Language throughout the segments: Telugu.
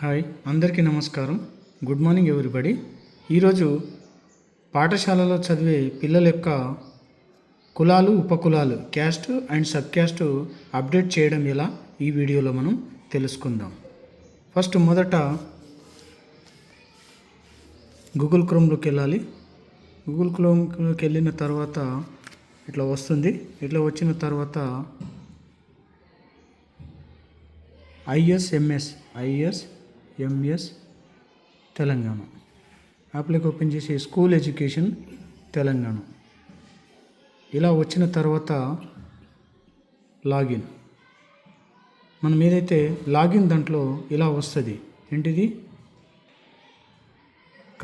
హాయ్, అందరికీ నమస్కారం. Good morning everybody. ఈరోజు పాఠశాలలో చదివే పిల్లల యొక్క కులాలు, ఉపకులాలు, caste and sub caste update చేయడం ఎలా ఈ వీడియోలో మనం తెలుసుకుందాం. ఫస్ట్ మొదట గూగుల్ క్రోమ్లోకి వెళ్ళాలి. గూగుల్ క్రోమ్లోకి వెళ్ళిన తర్వాత ఇట్లా వస్తుంది. ఇట్లా వచ్చిన తర్వాత ఐఎస్ఎంఎస్ తెలంగాణ యాప్లోకి ఓపెన్ చేసి స్కూల్ ఎడ్యుకేషన్ తెలంగాణ ఇలా వచ్చిన తర్వాత లాగిన్ మనం ఏదైతే లాగిన్ దాంట్లో ఇలా వస్తుంది. ఏంటిది?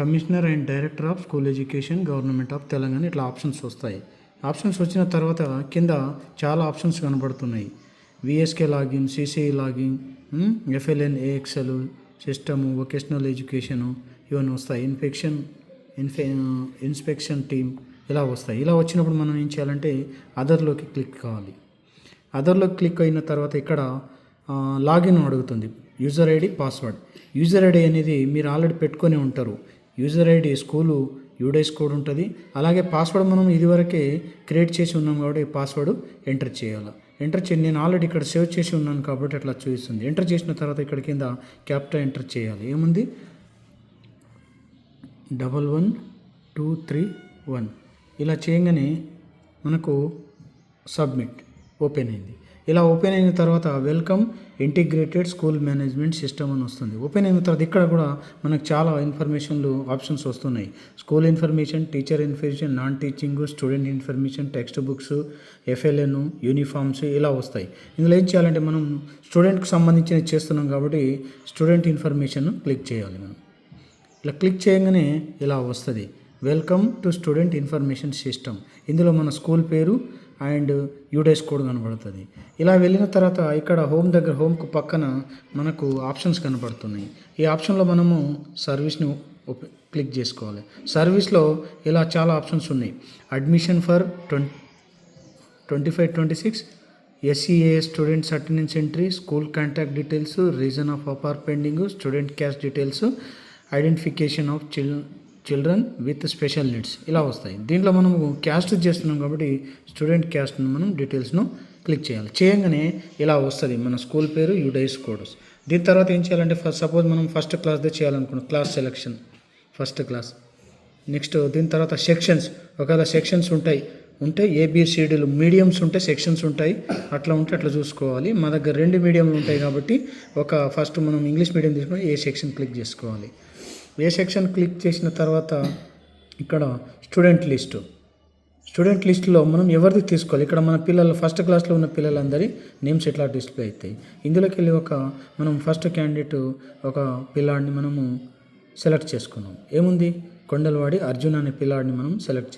Commissioner and director of school education government of Telangana. ఇట్లా ఆప్షన్స్ వస్తాయి. ఆప్షన్స్ వచ్చిన తర్వాత కింద చాలా ఆప్షన్స్ కనబడుతున్నాయి. VSK login, CCI login, FLN, ఏఎక్సెల్, సిస్టము, వొకేషనల్ ఎడ్యుకేషను ఇవన్నీ వస్తాయి. ఇన్స్పెక్షన్ టీమ్ ఇలా వస్తాయి. ఇలా వచ్చినప్పుడు మనం ఏం చేయాలంటే అదర్లోకి క్లిక్ కావాలి. అదర్లోకి క్లిక్ అయిన తర్వాత ఇక్కడ లాగిన్ అడుగుతుంది. User ID, password. User ID అనేది మీరు ఆల్రెడీ పెట్టుకొని ఉంటారు. User ID school UDISE code ఉంటుంది. అలాగే పాస్వర్డ్ మనం ఇదివరకే క్రియేట్ చేసి ఉన్నాం కాబట్టి పాస్వర్డ్ ఎంటర్ చేయాలి. నేను ఆల్రెడీ ఇక్కడ సేవ్ చేసి ఉన్నాను కాబట్టి అట్లా చూపిస్తుంది. ఎంటర్ చేసిన తర్వాత ఇక్కడ కింద క్యాప్చా ఎంటర్ చేయాలి. ఏముంది? 11231 ఇలా చేయగానే మనకు సబ్మిట్ ఓపెన్ అయింది. ఇలా ఓపెన్ అయిన తర్వాత welcome integrated school management system అని వస్తుంది. ఓపెన్ అయిన తర్వాత ఇక్కడ కూడా మనకు చాలా ఆప్షన్స్ వస్తున్నాయి. School information, teacher information, non teaching, student information, text books, FLN, uniforms ఇలా వస్తాయి. ఇందులో ఏం చేయాలంటే మనం స్టూడెంట్కి సంబంధించిన చేస్తున్నాం కాబట్టి స్టూడెంట్ ఇన్ఫర్మేషన్ క్లిక్ చేయాలి. మనం ఇలా క్లిక్ చేయగానే ఇలా వస్తుంది. Welcome to student information system. ఇందులో మన స్కూల్ పేరు అండ్ యూడైస్ కోడ్ కనబడుతుంది. ఇలా వెళ్ళిన తర్వాత ఇక్కడ హోమ్కు పక్కన మనకు ఆప్షన్స్ కనబడుతున్నాయి. ఈ ఆప్షన్లో మనము సర్వీస్ని క్లిక్ చేసుకోవాలి. సర్వీస్లో ఇలా చాలా ఆప్షన్స్ ఉన్నాయి. Admission for 25-26, SEAS students attendance entry, school contact details, reason of APAAR pending, student caste details, identification of children with special needs ఇలా వస్తాయి. దీంట్లో మనము క్యాస్ట్ చేస్తున్నాం కాబట్టి స్టూడెంట్ క్యాస్ట్ను మనం డీటెయిల్స్ను క్లిక్ చేయాలి. చేయగానే ఇలా వస్తుంది మన స్కూల్ పేరు, యూడైస్ కోడ్స్. దీని తర్వాత ఏం చేయాలంటే సపోజ్ మనం ఫస్ట్ క్లాస్దే చేయాలనుకున్నాం. Class selection first class. Next దీని తర్వాత సెక్షన్స్. ఒకవేళ సెక్షన్స్ ఉంటే ఏబిసిడీలు మీడియంస్ ఉంటే సెక్షన్స్ ఉంటాయి. అట్లా ఉంటే అట్లా చూసుకోవాలి. మా దగ్గర 2 మీడియంలు ఉంటాయి కాబట్టి ఫస్ట్ మనం ఇంగ్లీష్ మీడియం తీసుకుని ఏ సెక్షన్ క్లిక్ చేసుకోవాలి. ఏ సెక్షన్ క్లిక్ చేసిన తర్వాత ఇక్కడ స్టూడెంట్ లిస్టులో మనం ఎవరిది తీసుకోవాలి. ఇక్కడ మన పిల్లలు ఫస్ట్ క్లాస్లో ఉన్న పిల్లలందరి నేమ్స్ ఎట్లా డిస్ప్లే అవుతాయి. ఇందులోకి వెళ్ళి మనం ఫస్ట్ క్యాండిడేట్ ఒక పిల్లాడిని మనము సెలెక్ట్ చేసుకున్నాం. ఏముంది? కొండలవాడి అర్జున్ అనే పిల్లాడిని మనం సెలెక్ట్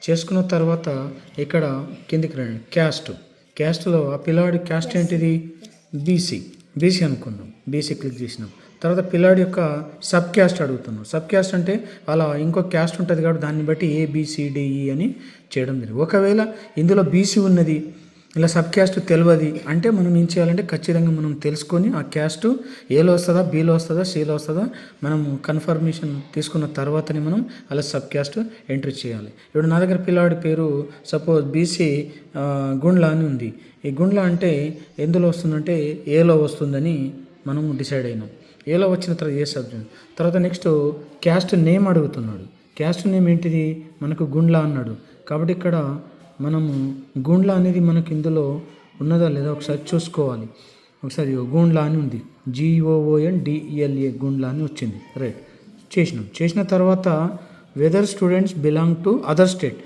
చేసుకున్న తర్వాత ఇక్కడ కిందికి రండి. క్యాస్ట్లో ఆ పిల్లాడి క్యాస్ట్ ఏంటిది? బీసీ అనుకుందాం. బీసీ క్లిక్ చేసినాం. తర్వాత పిల్లాడి యొక్క సబ్ క్యాస్ట్ అడుగుతున్నాం. సబ్ క్యాస్ట్ అంటే అలా ఇంకో క్యాస్ట్ ఉంటుంది కాబట్టి దాన్ని బట్టి ఏబిసిడిఈ అని చేయడం జరిగింది. ఒకవేళ ఇందులో బీసీ ఉన్నది, ఇలా సబ్ క్యాస్ట్ తెలియదు అంటే మనం ఏం చేయాలంటే ఖచ్చితంగా మనం తెలుసుకొని ఆ క్యాస్ట్ ఏలో వస్తుందా, బీలో వస్తుందా, సిలో వస్తుందా మనం కన్ఫర్మేషన్ తీసుకున్న తర్వాతనే మనం అలా సబ్ క్యాస్ట్ ఎంట్రీ చేయాలి. ఇప్పుడు నా దగ్గర పిల్లాడి పేరు సపోజ్ బీసీ గుండ్ల అని ఉంది. ఈ గుండ్ల అంటే ఎందులో వస్తుందంటే ఏలో వస్తుందని మనం డిసైడ్ అయినాం. ఏలో వచ్చిన తర్వాత ఏ సబ్జెక్ట్ తర్వాత నెక్స్ట్ క్యాస్ట్ నేమ్ అడుగుతున్నాడు. క్యాస్ట్ నేమ్ ఏంటిది? మనకు గుండ్ల అన్నాడు కాబట్టి ఇక్కడ మనము గుండ్ల అనేది మనకు ఇందులో ఉన్నదా లేదా ఒకసారి చూసుకోవాలి. ఒకసారి గుండ్ల అని ఉంది. GOONDELA గుండ్ల అని వచ్చింది. రైట్ చేసిన తర్వాత whether students belong to other state.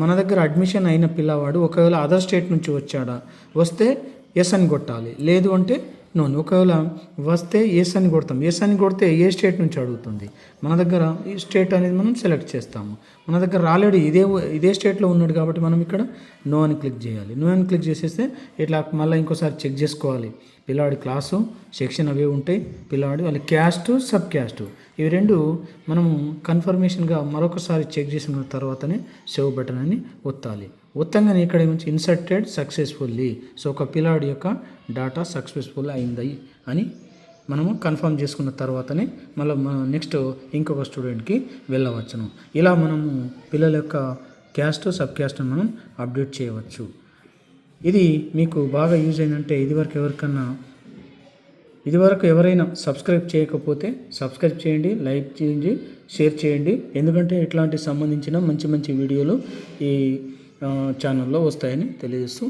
మన దగ్గర అడ్మిషన్ అయిన పిల్లవాడు ఒకవేళ అదర్ స్టేట్ నుంచి వస్తే ఎస్ అని కొట్టాలి. లేదు అంటే నో. ఒకవేళ వస్తే ఎస్ అని కొడతాం. ఎస్ అని కొడితే ఏ స్టేట్ నుంచి అడుగుతుంది. మన దగ్గర ఈ స్టేట్ అనేది మనం సెలెక్ట్ చేస్తాము. మన దగ్గర ఆల్రెడీ ఇదే స్టేట్లో ఉన్నాడు కాబట్టి మనం ఇక్కడ నో అని క్లిక్ చేయాలి. నో అని క్లిక్ చేసేస్తే ఇట్లా మళ్ళీ ఇంకోసారి చెక్ చేసుకోవాలి. పిల్లాడి క్లాసు, సెక్షన్ అవే ఉంటాయి. పిల్లాడి వాళ్ళ క్యాస్ట్, సబ్ క్యాస్ట్ ఇవి 2 మనము కన్ఫర్మేషన్గా మరొకసారి చెక్ చేసిన తర్వాతనే సేవ్ బటన్ అని ఒత్తాలి. మొత్తంగానే ఇక్కడ నుంచి ఇన్సర్టెడ్ సక్సెస్ఫుల్లీ. సో ఒక పిల్లాడి యొక్క డాటా సక్సెస్ఫుల్ అయింది అని మనము కన్ఫర్మ్ చేసుకున్న తర్వాతనే మళ్ళీ నెక్స్ట్ ఇంకొక స్టూడెంట్కి వెళ్ళవచ్చును. ఇలా మనము పిల్లల యొక్క క్యాస్ట్ సబ్ క్యాస్ట్ని మనం అప్డేట్ చేయవచ్చు. ఇది మీకు బాగా యూజ్ అయిందంటే ఇదివరకు ఎవరైనా సబ్స్క్రైబ్ చేయకపోతే సబ్స్క్రైబ్ చేయండి, లైక్ చేయండి, షేర్ చేయండి. ఎందుకంటే ఇట్లాంటి సంబంధించిన మంచి మంచి వీడియోలు ఈ ఛానల్లో వస్తాయని తెలియజేస్తూ